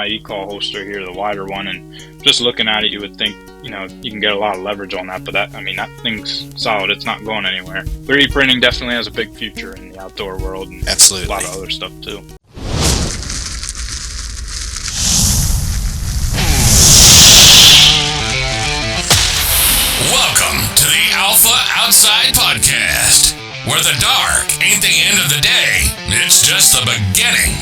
My e-call holster here, the wider one, and just looking at it, you would think, you can get a lot of leverage on that, but that thing's solid. It's not going anywhere. 3D printing definitely has a big future in the outdoor world, and absolutely a lot of other stuff too. Welcome to the Alpha Outside Podcast, where the dark ain't the end of the day, it's just the beginning.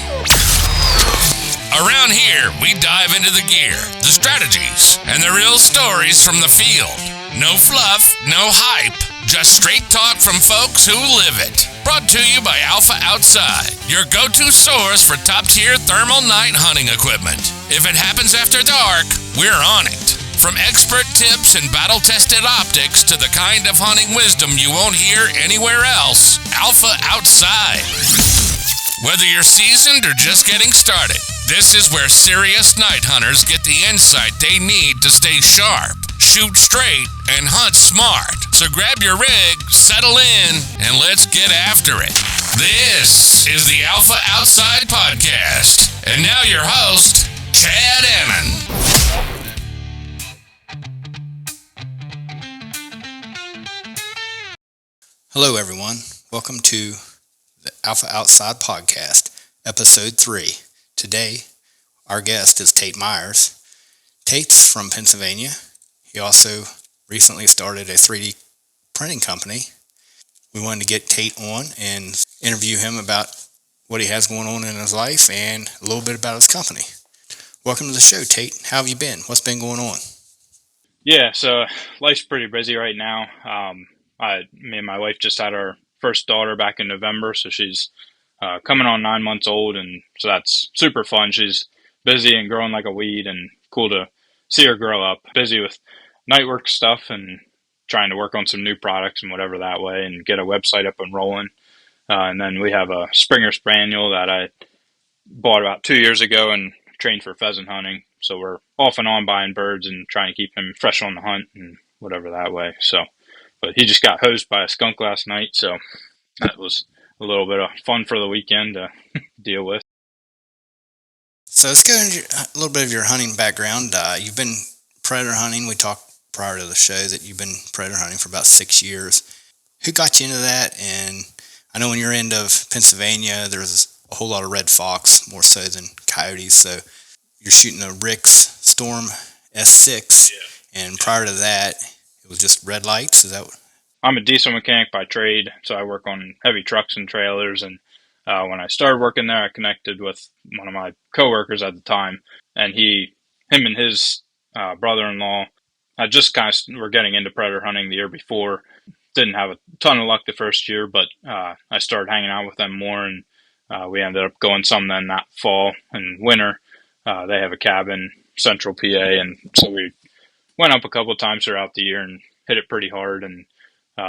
Around here, we dive into the gear, the strategies, and the real stories from the field. No fluff, no hype, just straight talk from folks who live it. Brought to you by Alpha Outside, your go-to source for top-tier thermal night hunting equipment. If it happens after dark, we're on it. From expert tips and battle-tested optics to the kind of hunting wisdom you won't hear anywhere else, Alpha Outside. Whether you're seasoned or just getting started, this is where serious night hunters get the insight they need to stay sharp, shoot straight, and hunt smart. So grab your rig, settle in, and let's get after it. This is the Alpha Outside Podcast. And now your host, Chad Annon. Hello, everyone. Welcome to the Alpha Outside Podcast, Episode 3. Today, our guest is Tate Myers. Tate's from Pennsylvania. He also recently started a 3D printing company. We wanted to get Tate on and interview him about what he has going on in his life and a little bit about his company. Welcome to the show, Tate. How have you been? What's been going on? Yeah, so life's pretty busy right now. Me and my wife just had our first daughter back in November, so she's coming on 9 months old, and so that's super fun. She's busy and growing like a weed, and cool to see her grow up. Busy with night work stuff and trying to work on some new products and whatever that way, and get a website up and rolling. And then we have a Springer Spaniel that I bought about 2 years ago and trained for pheasant hunting. So we're off and on buying birds and trying to keep him fresh on the hunt and whatever that way. So, but he just got hosed by a skunk last night, so that was a little bit of fun for the weekend to deal with. So let's go into a little bit of your hunting background. You've been predator hunting. We talked prior to the show that you've been predator hunting for about 6 years. Who got you into that? And I know when you're into Pennsylvania, there's a whole lot of red fox, more so than coyotes. So you're shooting a Rix Storm S6, and prior to that, it was just red lights. Is that what? I'm a diesel mechanic by trade, so I work on heavy trucks and trailers. And when I started working there, I connected with one of my coworkers at the time, and him and his brother-in-law just kind of were getting into predator hunting the year before. Didn't have a ton of luck the first year, but I started hanging out with them more, and we ended up going some then that fall and winter. They have a cabin, central PA, and so we went up a couple of times throughout the year and hit it pretty hard. And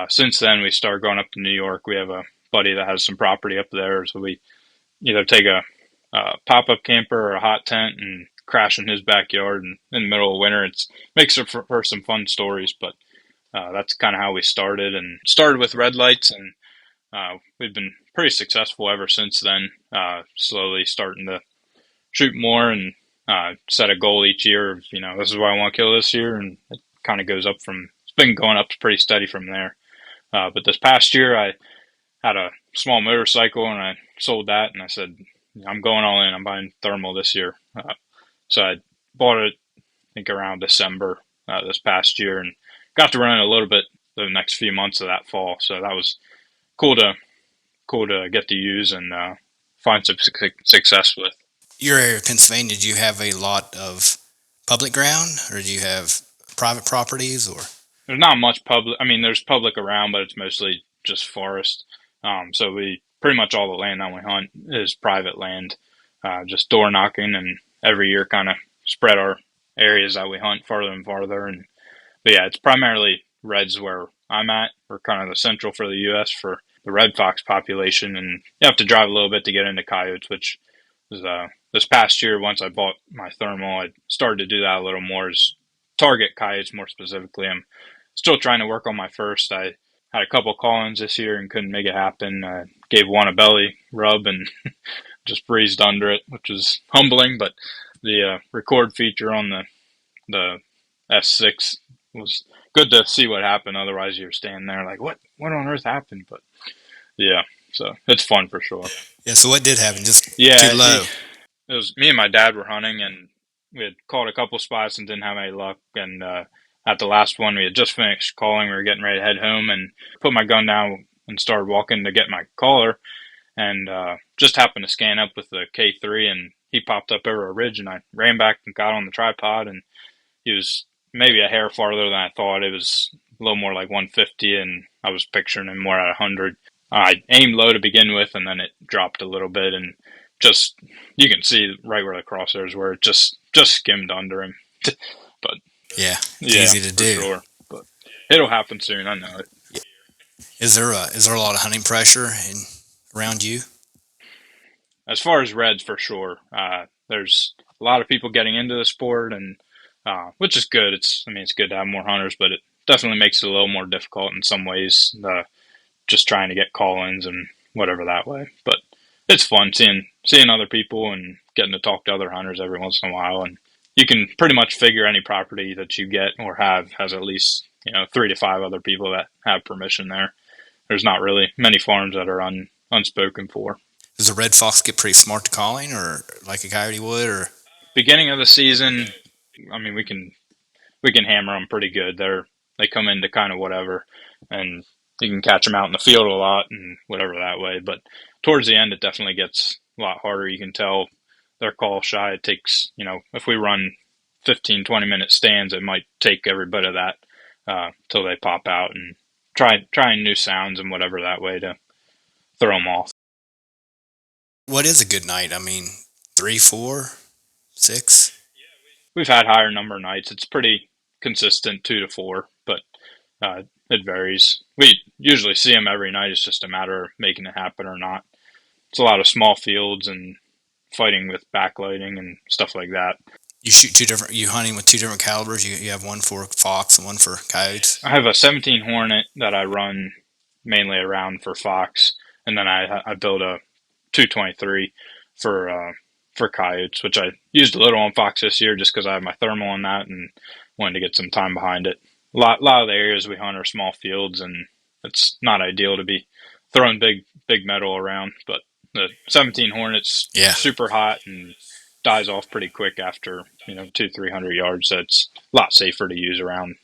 since then, we started going up to New York. We have a buddy that has some property up there, so we either take a pop-up camper or a hot tent and crash in his backyard. And in the middle of winter, it makes for some fun stories, but that's kind of how we started. And started with red lights, and we've been pretty successful ever since then, slowly starting to shoot more and set a goal each year of, this is what I want to kill this year, and it kind of goes up it's been going up pretty steady from there. But this past year, I had a small motorcycle, and I sold that, and I said, I'm going all in. I'm buying thermal this year. So I bought it, I think, around December this past year, and got to run it a little bit the next few months of that fall. So that was cool to get to use and find some success with. Your area of Pennsylvania, do you have a lot of public ground, or do you have private properties, or? There's not much public. I mean, there's public around, but it's mostly just forest. So we pretty much all the land that we hunt is private land, just door knocking, and every year kind of spread our areas that we hunt farther and farther. But yeah, it's primarily reds where I'm at. We're kind of the central for the U.S. for the red fox population, and you have to drive a little bit to get into coyotes, which was this past year. Once I bought my thermal, I started to do that a little more, is target coyotes more specifically. I'm still trying to work on my first. I had a couple call-ins this year and couldn't make it happen. Gave one a belly rub and just breezed under it, which was humbling, but the record feature on the S6 was good to see what happened. Otherwise, you're standing there like, what on earth happened? But yeah, so it's fun for sure. Yeah. So what did happen? Just Yeah, too low. it was me and my dad were hunting, and we had called a couple spots and didn't have any luck. And at the last one, we had just finished calling. We were getting ready to head home, and put my gun down and started walking to get my caller, and just happened to scan up with the K3, and he popped up over a ridge, and I ran back and got on the tripod, and he was maybe a hair farther than I thought. It was a little more like 150, and I was picturing him more at 100. I aimed low to begin with, and then it dropped a little bit, and just you can see right where the crosshairs were. It just skimmed under him. But Yeah, it's yeah, easy to for do. sure. But it'll happen soon. I know it. Is there a lot of hunting pressure around you? As far as reds, for sure. There's a lot of people getting into the sport, and which is good. It's good to have more hunters, but it definitely makes it a little more difficult in some ways. Just trying to get call-ins and whatever that way. But it's fun seeing other people and getting to talk to other hunters every once in a while. And you can pretty much figure any property that you get or have has at least 3 to 5 other people that have permission there. There's not really many farms that are unspoken for. Does a red fox get pretty smart to calling, or like a coyote would, or? Beginning of the season, we can hammer them pretty good. They come into kind of whatever, and you can catch them out in the field a lot and whatever that way. But towards the end, it definitely gets a lot harder. You can tell they're call shy. It takes, if we run 15, 20-minute stands, it might take every bit of that till they pop out and trying new sounds and whatever that way to throw them off. What is a good night? 3, 4, 6? We've had higher number nights. It's pretty consistent, 2 to 4, but it varies. We usually see them every night. It's just a matter of making it happen or not. It's a lot of small fields and fighting with backlighting and stuff like that. You shoot you hunting with 2 different calibers? You have one for fox and one for coyotes? I have a 17 Hornet that I run mainly around for fox, and then I build a 223 for coyotes, which I used a little on fox this year just because I have my thermal on that and wanted to get some time behind it. A lot of the areas we hunt are small fields, and it's not ideal to be throwing big metal around. But the 17 Hornet's super hot and dies off pretty quick after 200-300 yards. So it's a lot safer to use around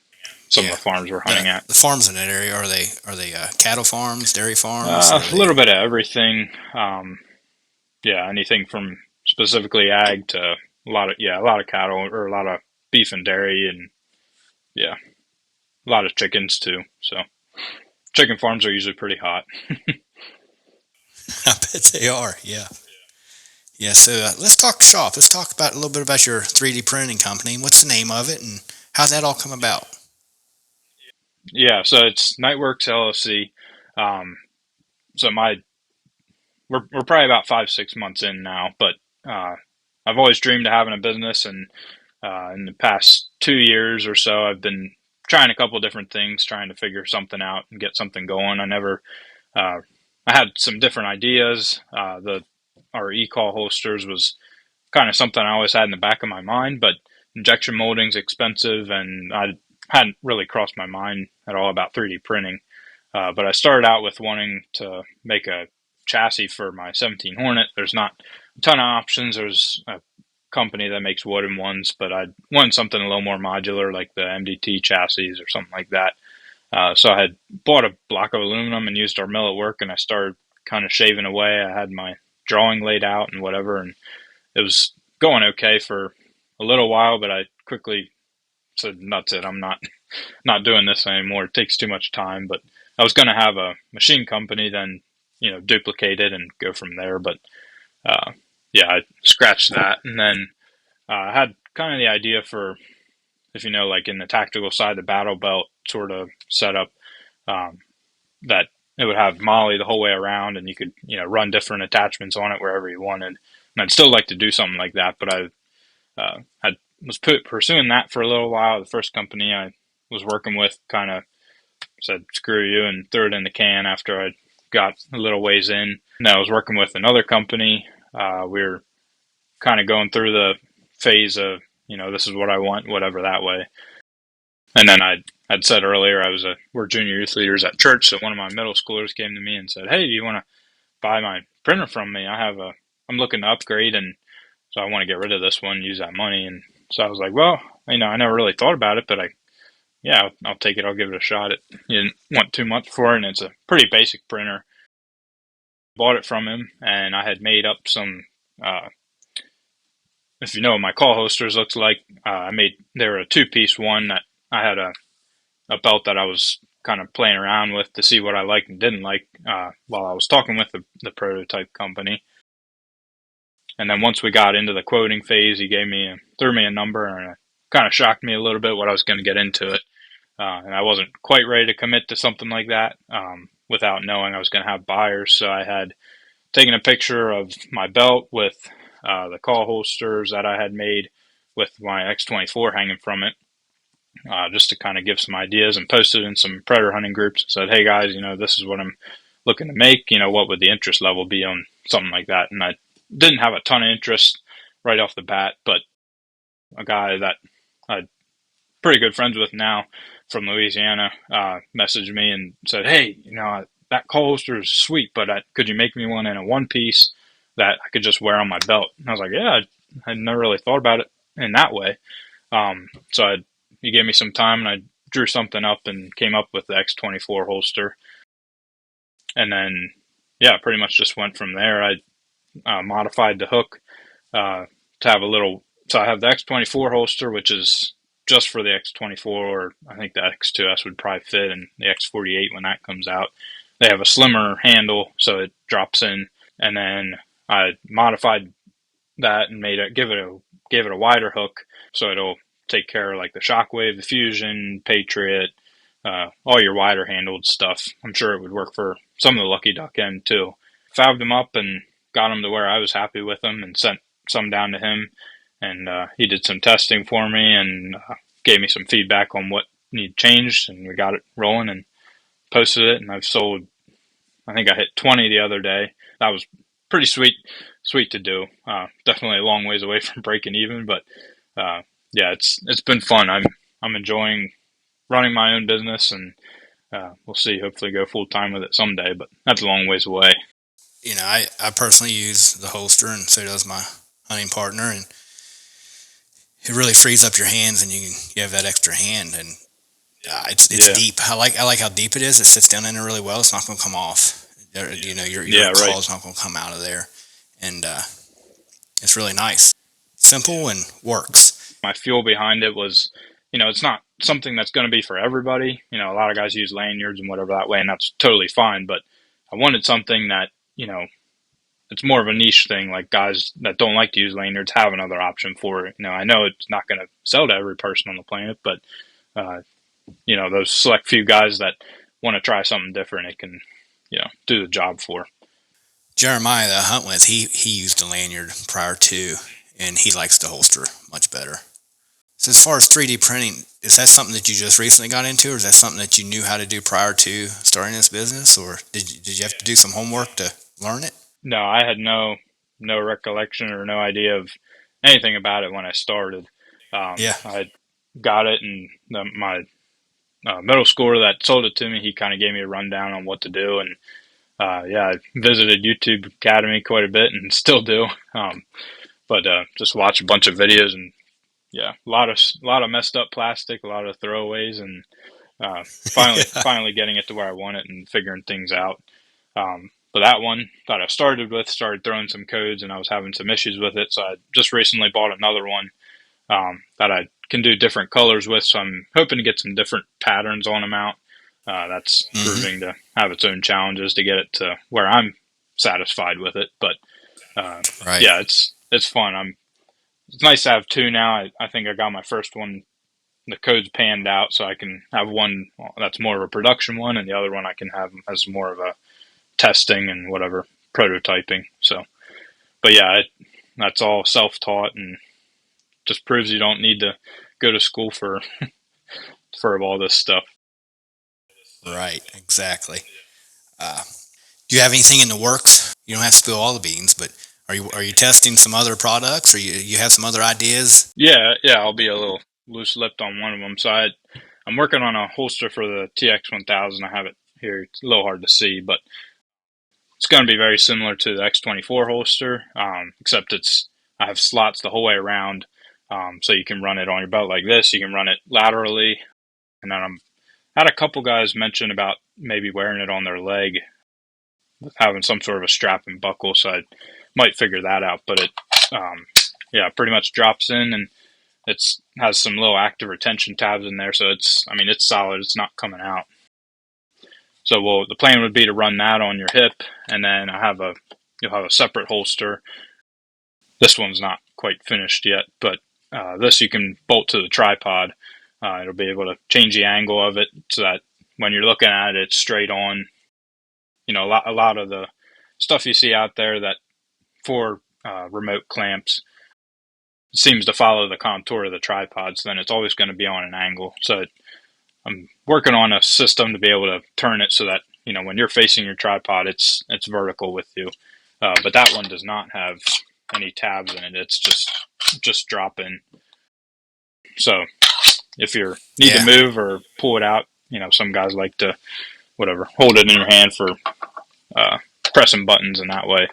some of the farms we're hunting at. The farms in that area, are they cattle farms, dairy farms? A little bit of everything. Anything from specifically ag to a lot of cattle, or a lot of beef and dairy, and a lot of chickens too. So chicken farms are usually pretty hot. I bet they are. Yeah. Yeah. So let's talk shop. Let's talk a little bit about your 3D printing company. What's the name of it, and how'd that all come about? Yeah. So it's Nightworks LLC. We're probably about 5-6 months in now, but I've always dreamed of having a business, and in the past 2 years or so, I've been trying a couple different things, trying to figure something out and get something going. I had some different ideas. Our e-call holsters was kind of something I always had in the back of my mind, but injection molding's expensive, and I hadn't really crossed my mind at all about 3D printing. But I started out with wanting to make a chassis for my 17 Hornet. There's not a ton of options. There's a company that makes wooden ones, but I wanted something a little more modular, like the MDT chassis or something like that. So I had bought a block of aluminum and used our mill at work, and I started kind of shaving away. I had my drawing laid out and whatever, and it was going okay for a little while, but I quickly said, that's it. I'm not doing this anymore. It takes too much time. But I was going to have a machine company, then, duplicate it and go from there. But, I scratched that. And then I had kind of the idea for, if like in the tactical side, the battle belt sort of setup, that it would have Molly the whole way around, and you could, run different attachments on it wherever you wanted. And I'd still like to do something like that, but I was pursuing that for a little while. The first company I was working with kind of said, screw you, and threw it in the can after I got a little ways in. And I was working with another company. We were kind of going through the phase of, this is what I want, whatever that way. And then I'd said earlier, we're junior youth leaders at church. So one of my middle schoolers came to me and said, "Hey, do you want to buy my printer from me? I'm looking to upgrade, and so I want to get rid of this one, use that money." And so I was like, well, I never really thought about it, but I'll take it. I'll give it a shot. You didn't want too much for it, and it's a pretty basic printer. Bought it from him, and I had made up some, if you know what my call holsters looks like, they were a 2-piece one that I had a belt that I was kind of playing around with to see what I liked and didn't like while I was talking with the prototype company. And then once we got into the quoting phase, he threw me a number, and it kind of shocked me a little bit what I was going to get into it. And I wasn't quite ready to commit to something like that without knowing I was going to have buyers. So I had taken a picture of my belt with the call holsters that I had made with my X24 hanging from it, just to kind of give some ideas, and posted in some predator hunting groups and said, "Hey guys, this is what I'm looking to make. What would the interest level be on something like that?" And I didn't have a ton of interest right off the bat, but a guy that I'm pretty good friends with now from Louisiana messaged me and said, "Hey, that call holster is sweet, but could you make me one in a 1-piece that I could just wear on my belt?" And I was like, "Yeah, I'd never really thought about it in that way." So he gave me some time, and I drew something up and came up with the X24 holster. And then, pretty much just went from there. I modified the hook to have so I have the X24 holster, which is just for the X24, or I think the X2S would probably fit, and the X48 when that comes out. They have a slimmer handle, so it drops in. And then I modified that and gave it a wider hook, so it'll take care of like the Shockwave, the Fusion, Patriot, all your wider handled stuff. I'm sure it would work for some of the Lucky Duck end too. Fabbed them up and got them to where I was happy with them, and sent some down to him. And he did some testing for me and gave me some feedback on what needed changed, and we got it rolling and posted it. And I've sold, I think I hit 20 the other day. That was pretty sweet to do. Definitely a long ways away from breaking even, but it's been fun. I'm enjoying running my own business, and we'll see. Hopefully, go full time with it someday, but that's a long ways away. I personally use the holster, and so does my hunting partner, and it really frees up your hands, and you have that extra hand, and it's deep. I like how deep it is. It sits down in there really well. It's not going to come off. Your call is not going to come out of there, and it's really nice, simple, and works. My fuel behind it was, it's not something that's going to be for everybody. A lot of guys use lanyards and whatever that way, and that's totally fine. But I wanted something that, it's more of a niche thing. Like guys that don't like to use lanyards have another option for it. I know it's not going to sell to every person on the planet, but those select few guys that want to try something different, it can, do the job for. Jeremiah that I hunt with, he used a lanyard prior to, and he likes the holster much better. So as far as 3D printing, is that something that you just recently got into, or is that something that you knew how to do prior to starting this business, or did you have to do some homework to learn it? No, I had no recollection or no idea of anything about it when I started. I got it, and my middle schooler that sold it to me, he kind of gave me a rundown on what to do, and I visited YouTube Academy quite a bit and still do, but just watch a bunch of videos, and a lot of messed up plastic, a lot of throwaways, and finally getting it to where I want it and figuring things out. But that one that I started throwing some codes, and I was having some issues with it, so I just recently bought another one that I can do different colors with, so I'm hoping to get some different patterns on them out. That's proving to have its own challenges to get it to where I'm satisfied with it. But it's fun. It's nice to have two now. I think I got my first one, the code's panned out, so I can have one that's more of a production one, and the other one I can have as more of a testing and whatever, prototyping. So, but that's all self-taught, and just proves you don't need to go to school for all this stuff. Right, exactly. Do you have anything in the works? You don't have to spill all the beans, but Are you testing some other products, or you have some other ideas? Yeah, I'll be a little loose-lipped on one of them. So I'm working on a holster for the TX1000. I have it here. It's a little hard to see, but it's going to be very similar to the X24 holster, except I have slots the whole way around, so you can run it on your belt like this. You can run it laterally, and then had a couple guys mention about maybe wearing it on their leg, having some sort of a strap and buckle. So I might figure that out. But pretty much drops in, and it's has some little active retention tabs in there. So it's solid. It's not coming out. So the plan would be to run that on your hip, and then you'll have a separate holster. This one's not quite finished yet, but this you can bolt to the tripod. It'll be able to change the angle of it so that when you're looking at it, it's straight on. A lot of the stuff you see out there that for remote clamps seems to follow the contour of the tripod, so then it's always going to be on an angle. So I'm working on a system to be able to turn it so that when you're facing your tripod, it's vertical with you. But that one does not have any tabs in it. It's just drop in. So if you need to move or pull it out, some guys like to hold it in your hand for pressing buttons in that way.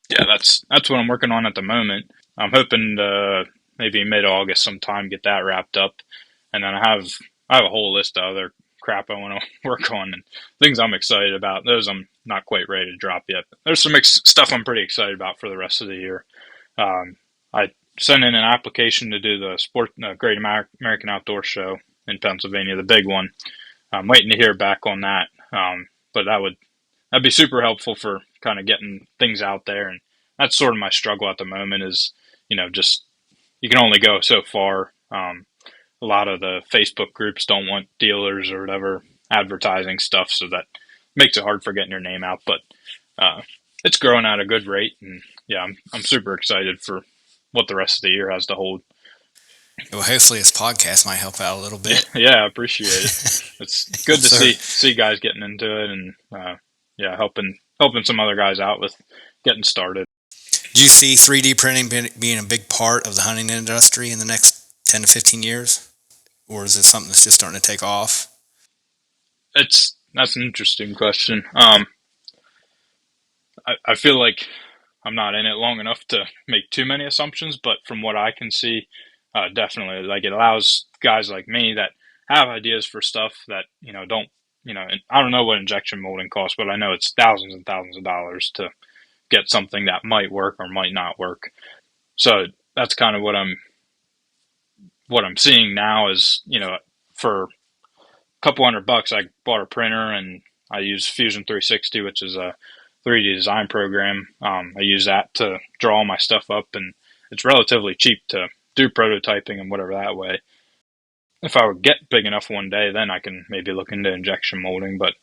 Yeah, that's what I'm working on at the moment. I'm hoping to maybe mid-August sometime get that wrapped up, and then I have a whole list of other crap I want to work on and things I'm excited about. Those I'm not quite ready to drop yet. But there's some stuff I'm pretty excited about for the rest of the year. I sent in an application to do the Great American Outdoor Show in Pennsylvania, the big one. I'm waiting to hear back on that, but that'd be super helpful for kind of getting things out there. And that's sort of my struggle at the moment is, just you can only go so far. A lot of the Facebook groups don't want dealers or whatever advertising stuff, so that makes it hard for getting your name out. But it's growing at a good rate, and yeah, I'm super excited for what the rest of the year has to hold. Well, hopefully this podcast might help out a little bit. Yeah, I appreciate it. It's good to see guys getting into it, and helping some other guys out with getting started. Do you see 3D printing being a big part of the hunting industry in the next 10 to 15 years? Or is it something that's just starting to take off? That's an interesting question. I feel like I'm not in it long enough to make too many assumptions, but from what I can see, definitely, like, it allows guys like me that have ideas for stuff that, don't, and I don't know what injection molding costs, but I know it's thousands and thousands of dollars to get something that might work or might not work. So that's kind of what I'm seeing now is, for a couple $100, I bought a printer and I use Fusion 360, which is a 3D design program. I use that to draw all my stuff up, and it's relatively cheap to do prototyping and whatever that way. If I would get big enough one day, then I can maybe look into injection molding. But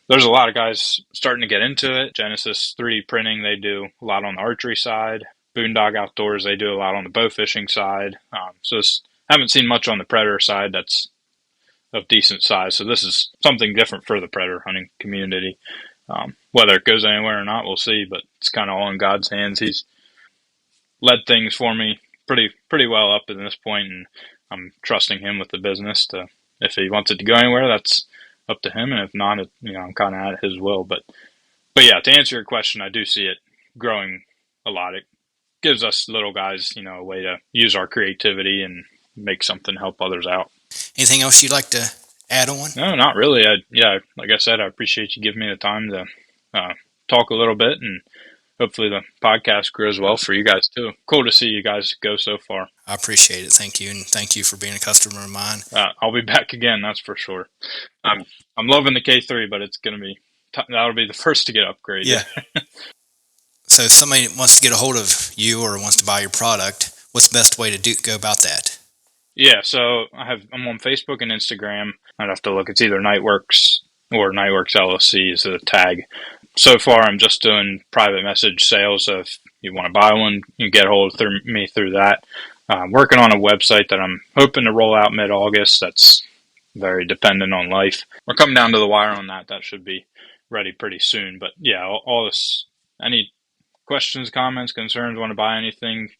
there's a lot of guys starting to get into it. Genesis 3D printing, they do a lot on the archery side. Boondog Outdoors, they do a lot on the bow fishing side. So haven't seen much on the predator side that's of decent size. So this is something different for the predator hunting community. Whether it goes anywhere or not, we'll see. But it's kind of all in God's hands. He's led things for me pretty well up to this point, and I'm trusting him with the business. If he wants it to go anywhere, that's up to him, and if not, I'm kind of at his will. But yeah, to answer your question, I do see it growing a lot. It gives us little guys, a way to use our creativity and make something help others out. Anything else you'd like to add on? No, not really. Like I said, I appreciate you giving me the time to talk a little bit, and hopefully the podcast grows well for you guys too. Cool to see you guys go so far. I appreciate it. Thank you. And thank you for being a customer of mine. I'll be back again. That's for sure. I'm loving the K3, but it's going to be, that'll be the first to get upgraded. Yeah. So if somebody wants to get a hold of you or wants to buy your product, what's the best way to go about that? Yeah. So I'm on Facebook and Instagram. I'd have to look. It's either Nightworks or Nightworks LLC is the tag. So far, I'm just doing private message sales. So if you want to buy one, you can get a hold of me through that. Working on a website that I'm hoping to roll out mid-August. That's very dependent on life. We're coming down to the wire on that. That should be ready pretty soon. But yeah, all this, any questions, comments, concerns, want to buy anything,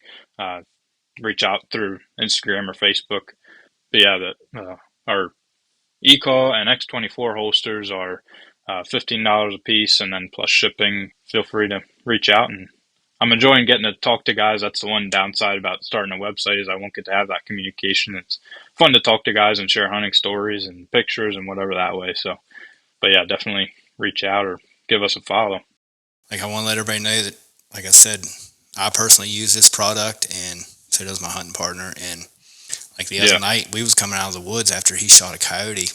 reach out through Instagram or Facebook. But yeah, our ECAW and X24 holsters are $15 a piece, and then plus shipping. Feel free to reach out, and I'm enjoying getting to talk to guys. That's the one downside about starting a website is I won't get to have that communication. It's fun to talk to guys and share hunting stories and pictures and whatever that way. So, but yeah, definitely reach out or give us a follow. Like, I want to let everybody know that, like I said, I personally use this product, and so does my hunting partner. And like the other night, we was coming out of the woods after he shot a coyote,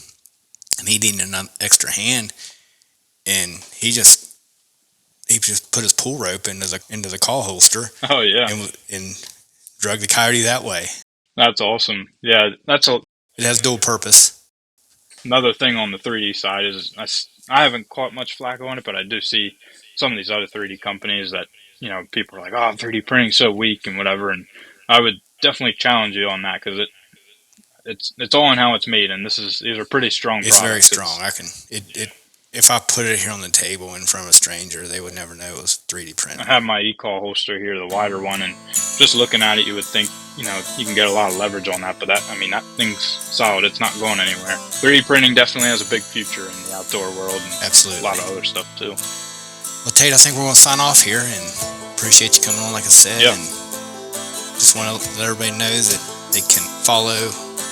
and he needed an extra hand, and he just put his pull rope into the call holster. Oh yeah, and drug the coyote that way. That's awesome. Yeah, it has dual purpose. Another thing on the 3D side is I haven't caught much flack on it, but I do see some of these other 3D companies that, people are like, oh, 3D printing is so weak and whatever. And I would definitely challenge you on that, because it's all in how it's made, and these are pretty strong products. It's very strong. If I put it here on the table in front of a stranger, they would never know it was 3D printed. I have my e-call holster here, the wider one, and just looking at it, you would think, you can get a lot of leverage on that, but that thing's solid. It's not going anywhere. 3D printing definitely has a big future in the outdoor world, and absolutely a lot of other stuff too. Well, Tate, I think we're going to sign off here, and appreciate you coming on, like I said. Yep. And just want to let everybody know that they can follow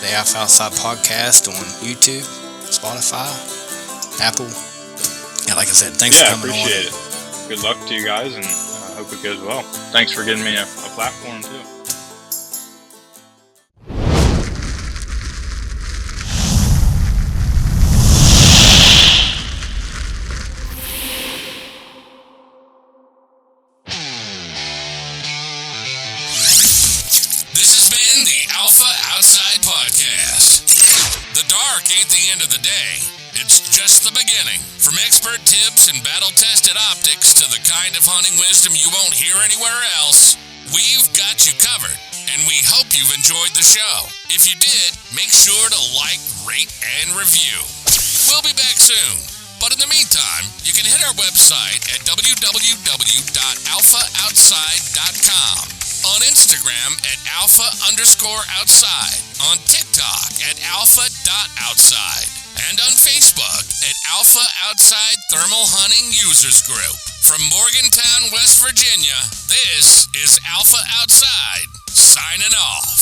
the Alpha Outside podcast on YouTube, Spotify, Apple. Yeah, like I said, thanks for coming on. Yeah, appreciate it. Good luck to you guys, and I hope it goes well. Thanks for giving me a platform too. This has been the Alpha Outside Podcast. The dark ain't the end of the day. It's just the beginning. From expert tips and battle-tested optics to the kind of hunting wisdom you won't hear anywhere else, we've got you covered, and we hope you've enjoyed the show. If you did, make sure to like, rate, and review. We'll be back soon. But in the meantime, you can hit our website at www.alphaoutside.com, on Instagram at alpha_outside, on TikTok at alpha.outside, and on Facebook at Alpha Outside Thermal Hunting Users Group. From Morgantown, West Virginia, this is Alpha Outside, signing off.